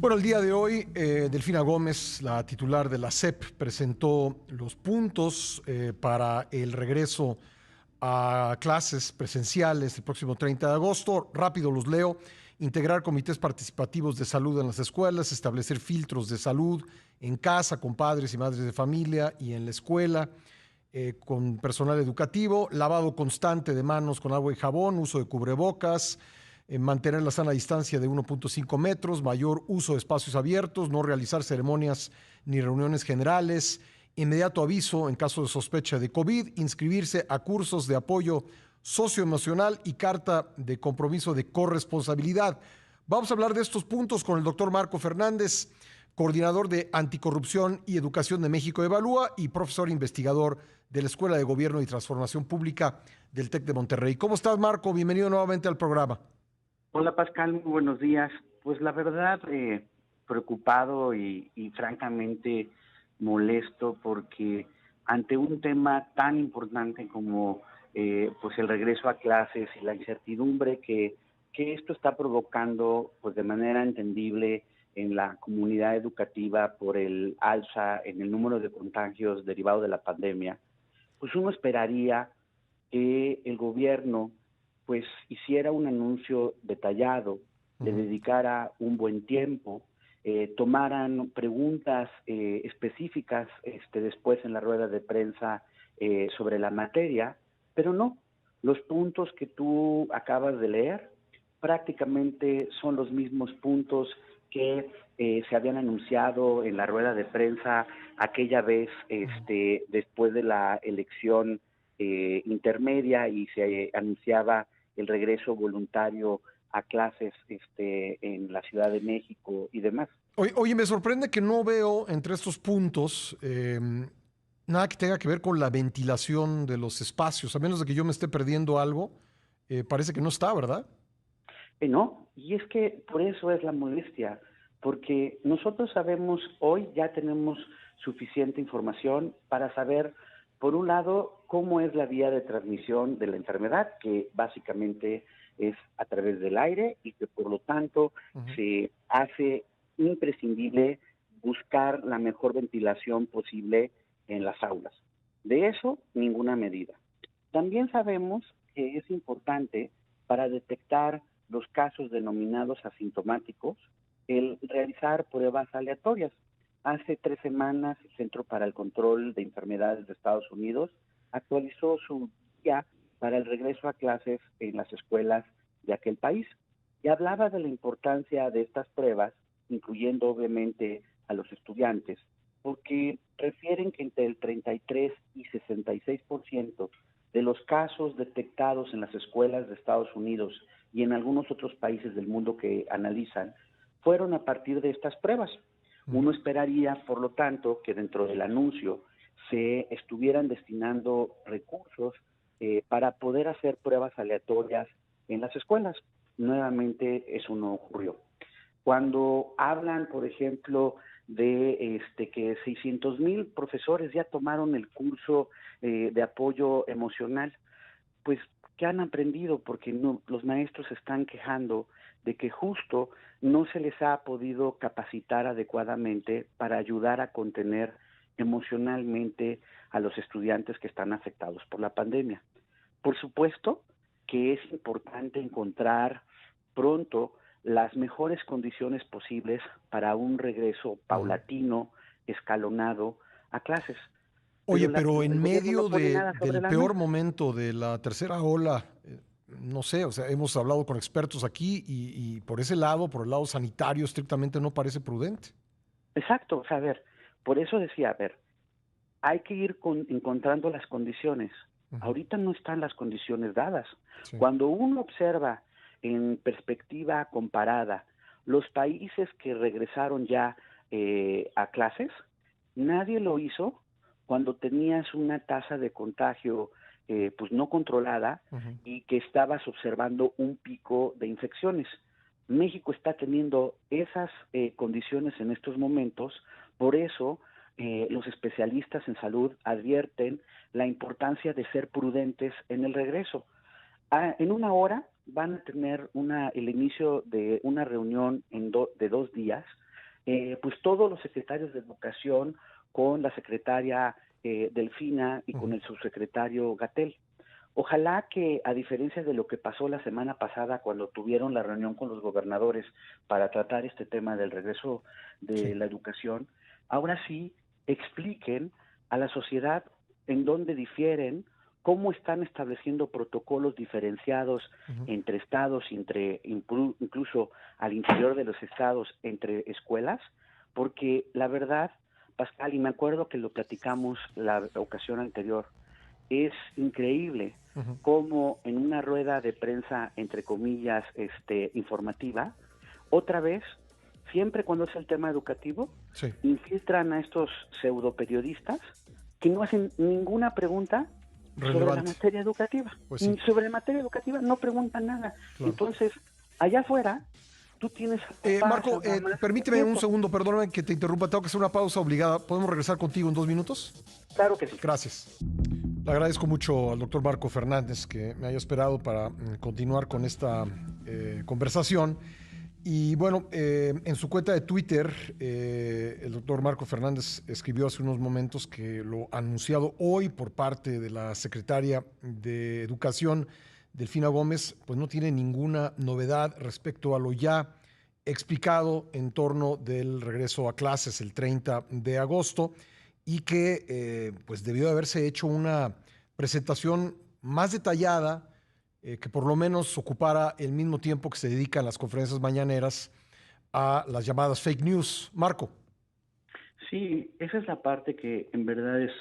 Bueno, el día de hoy, Delfina Gómez, la titular de la SEP, presentó los puntos para el regreso a clases presenciales el próximo 30 de agosto. Rápido los leo. Integrar comités participativos de salud en las escuelas, establecer filtros de salud en casa con padres y madres de familia y en la escuela, con personal educativo, lavado constante de manos con agua y jabón, uso de cubrebocas, mantener la sana distancia de 1.5 metros, mayor uso de espacios abiertos, no realizar ceremonias ni reuniones generales, inmediato aviso en caso de sospecha de COVID, inscribirse a cursos de apoyo socioemocional y carta de compromiso de corresponsabilidad. Vamos a hablar de estos puntos con el doctor Marco Fernández, coordinador de Anticorrupción y Educación de México Evalúa y profesor investigador de la Escuela de Gobierno y Transformación Pública del TEC de Monterrey. ¿Cómo estás, Marco? Bienvenido nuevamente al programa. Hola Pascal, muy buenos días. Pues la verdad, preocupado y francamente molesto porque ante un tema tan importante como pues el regreso a clases y la incertidumbre que esto está provocando pues de manera entendible en la comunidad educativa por el alza en el número de contagios derivado de la pandemia, pues uno esperaría que el gobierno pues hiciera un anuncio detallado, le dedicara un buen tiempo, tomaran preguntas específicas después en la rueda de prensa sobre la materia, pero no, los puntos que tú acabas de leer prácticamente son los mismos puntos que se habían anunciado en la rueda de prensa aquella vez después de la elección intermedia y se anunciaba el regreso voluntario a clases en la Ciudad de México y demás. Oye, me sorprende que no veo entre estos puntos nada que tenga que ver con la ventilación de los espacios, a menos de que yo me esté perdiendo algo, parece que no está, ¿verdad? No, y es que por eso es la molestia, porque nosotros sabemos, hoy ya tenemos suficiente información para saber, por un lado, cómo es la vía de transmisión de la enfermedad, que básicamente es a través del aire y que por lo tanto se hace imprescindible buscar la mejor ventilación posible en las aulas. De eso, ninguna medida. También sabemos que es importante para detectar los casos denominados asintomáticos, el realizar pruebas aleatorias. Hace 3 semanas, el Centro para el Control de Enfermedades de Estados Unidos actualizó su guía para el regreso a clases en las escuelas de aquel país y hablaba de la importancia de estas pruebas, incluyendo obviamente a los estudiantes, porque refieren que entre el 33 y 66% de los casos detectados en las escuelas de Estados Unidos y en algunos otros países del mundo que analizan, fueron a partir de estas pruebas. Uno esperaría, por lo tanto, que dentro del anuncio se estuvieran destinando recursos para poder hacer pruebas aleatorias en las escuelas. Nuevamente eso no ocurrió. Cuando hablan, por ejemplo, de que 600,000 profesores ya tomaron el curso de apoyo emocional, pues, ¿qué han aprendido? Porque no, los maestros se están quejando de que justo no se les ha podido capacitar adecuadamente para ayudar a contener emocionalmente a los estudiantes que están afectados por la pandemia. Por supuesto que es importante encontrar pronto las mejores condiciones posibles para un regreso paulatino, escalonado a clases. Oye, El pero en gobierno no medio pone nada sobre del la peor mesa. momento de la tercera ola, no sé, o sea, hemos hablado con expertos aquí y por ese lado, por el lado sanitario, estrictamente no parece prudente. Exacto, o sea, a ver, por eso decía, a ver, hay que ir encontrando las condiciones. Ahorita no están las condiciones dadas. Sí. Cuando uno observa en perspectiva comparada los países que regresaron ya a clases, nadie lo hizo cuando tenías una tasa de contagio pues no controlada y que estabas observando un pico de infecciones. México está teniendo esas condiciones en estos momentos, por eso los especialistas en salud advierten la importancia de ser prudentes en el regreso. En una hora van a tener el inicio de una reunión de 2 días pues todos los secretarios de educación con la secretaria Delfina y con el subsecretario Gatell. Ojalá que, a diferencia de lo que pasó la semana pasada cuando tuvieron la reunión con los gobernadores para tratar este tema del regreso de la educación, ahora sí expliquen a la sociedad en dónde difieren, cómo están estableciendo protocolos diferenciados entre estados, incluso al interior de los estados, entre escuelas, porque la verdad, Pascal, y me acuerdo que lo platicamos la ocasión anterior, es increíble cómo en una rueda de prensa, entre comillas, informativa, otra vez, siempre cuando es el tema educativo, infiltran a estos pseudo periodistas que no hacen ninguna pregunta sobre la materia educativa. Pues sí. Sobre la materia educativa no preguntan nada. Claro. Entonces, allá afuera, tú tienes... Marco, permíteme un segundo, perdóname que te interrumpa, tengo que hacer una pausa obligada. ¿Podemos regresar contigo en 2 minutos? Claro que sí. Gracias. Le agradezco mucho al doctor Marco Fernández que me haya esperado para continuar con esta conversación. Y bueno, en su cuenta de Twitter, el doctor Marco Fernández escribió hace unos momentos que lo anunciado hoy por parte de la secretaria de Educación, Delfina Gómez, pues no tiene ninguna novedad respecto a lo ya explicado en torno del regreso a clases el 30 de agosto y que pues debió de haberse hecho una presentación más detallada, que por lo menos ocupara el mismo tiempo que se dedican las conferencias mañaneras a las llamadas fake news. Marco. Sí, esa es la parte que en verdad es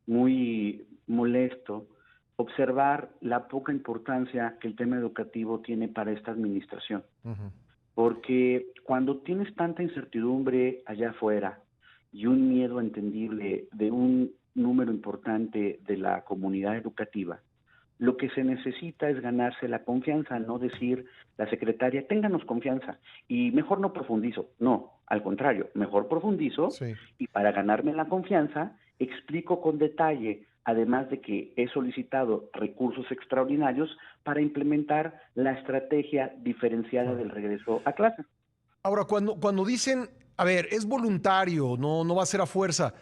muy molesto, observar la poca importancia que el tema educativo tiene para esta administración. Porque cuando tienes tanta incertidumbre allá afuera y un miedo entendible de un número importante de la comunidad educativa, lo que se necesita es ganarse la confianza, no decir la secretaria, ténganos confianza y mejor no profundizo. No, al contrario, mejor profundizo y para ganarme la confianza explico con detalle, además de que he solicitado recursos extraordinarios para implementar la estrategia diferenciada del regreso a clases. Ahora, cuando dicen, a ver, es voluntario, no va a ser a fuerza,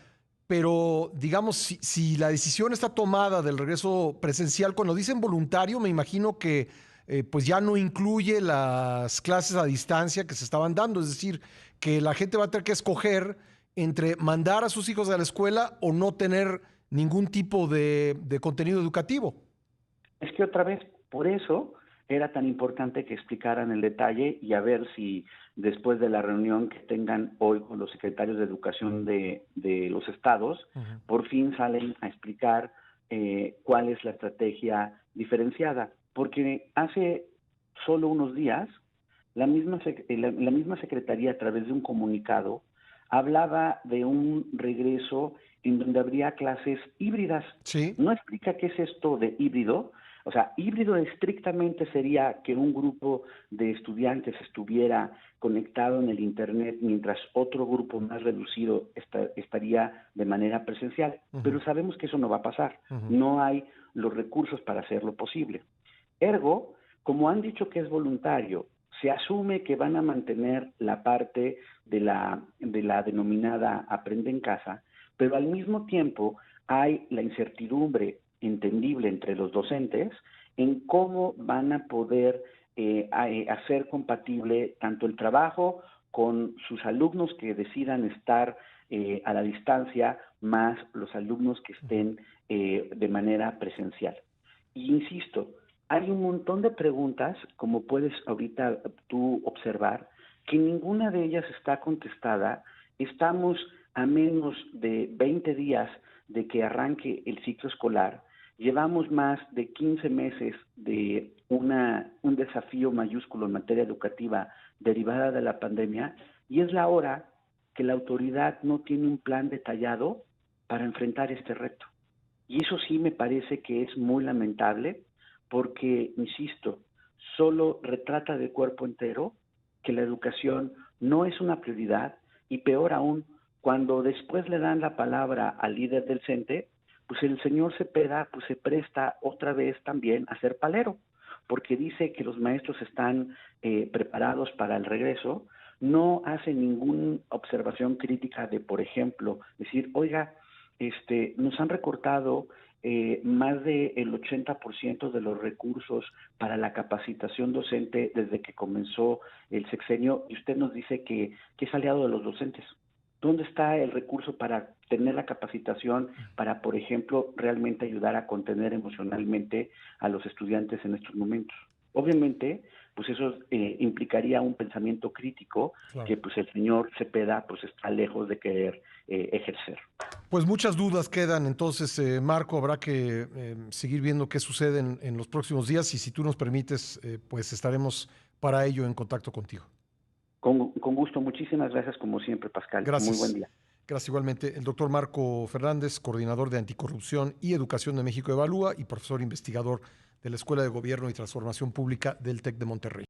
pero digamos, si la decisión está tomada del regreso presencial, cuando dicen voluntario, me imagino que pues ya no incluye las clases a distancia que se estaban dando, es decir, que la gente va a tener que escoger entre mandar a sus hijos a la escuela o no tener ningún tipo de contenido educativo. Es que otra vez, por eso era tan importante que explicaran el detalle y a ver si después de la reunión que tengan hoy con los secretarios de educación de los estados, por fin salen a explicar cuál es la estrategia diferenciada. Porque hace solo unos días, la misma secretaría, a través de un comunicado, hablaba de un regreso en donde habría clases híbridas. Sí. No explica qué es esto de híbrido. O sea, híbrido estrictamente sería que un grupo de estudiantes estuviera conectado en el Internet mientras otro grupo más reducido estaría de manera presencial. Pero sabemos que eso no va a pasar. No hay los recursos para hacerlo posible. Ergo, como han dicho que es voluntario, se asume que van a mantener la parte de la denominada aprende en casa, pero al mismo tiempo hay la incertidumbre entendible entre los docentes en cómo van a poder hacer compatible tanto el trabajo con sus alumnos que decidan estar a la distancia, más los alumnos que estén de manera presencial. Y insisto, hay un montón de preguntas, como puedes ahorita tú observar, que ninguna de ellas está contestada. Estamos a menos de 20 días de que arranque el ciclo escolar. Llevamos más de 15 meses de un desafío mayúsculo en materia educativa derivada de la pandemia y es la hora que la autoridad no tiene un plan detallado para enfrentar este reto. Y eso sí me parece que es muy lamentable porque, insisto, solo retrata de cuerpo entero que la educación no es una prioridad y peor aún, cuando después le dan la palabra al líder del CENTE, pues el señor Cepeda pues se presta otra vez también a ser palero, porque dice que los maestros están preparados para el regreso, no hace ninguna observación crítica de, por ejemplo, decir, oiga, nos han recortado más del 80% de los recursos para la capacitación docente desde que comenzó el sexenio y usted nos dice que es aliado de los docentes. ¿Dónde está el recurso para tener la capacitación para, por ejemplo, realmente ayudar a contener emocionalmente a los estudiantes en estos momentos? Obviamente, pues eso implicaría un pensamiento crítico Claro. que pues el señor Cepeda pues está lejos de querer ejercer. Pues muchas dudas quedan, entonces, Marco, habrá que seguir viendo qué sucede en los próximos días y si tú nos permites, pues estaremos para ello en contacto contigo. Con gusto, muchísimas gracias como siempre, Pascal. Muy buen Gracias. día. Gracias igualmente. El doctor Marco Fernández, coordinador de Anticorrupción y Educación de México Evalúa y profesor investigador de la Escuela de Gobierno y Transformación Pública del TEC de Monterrey.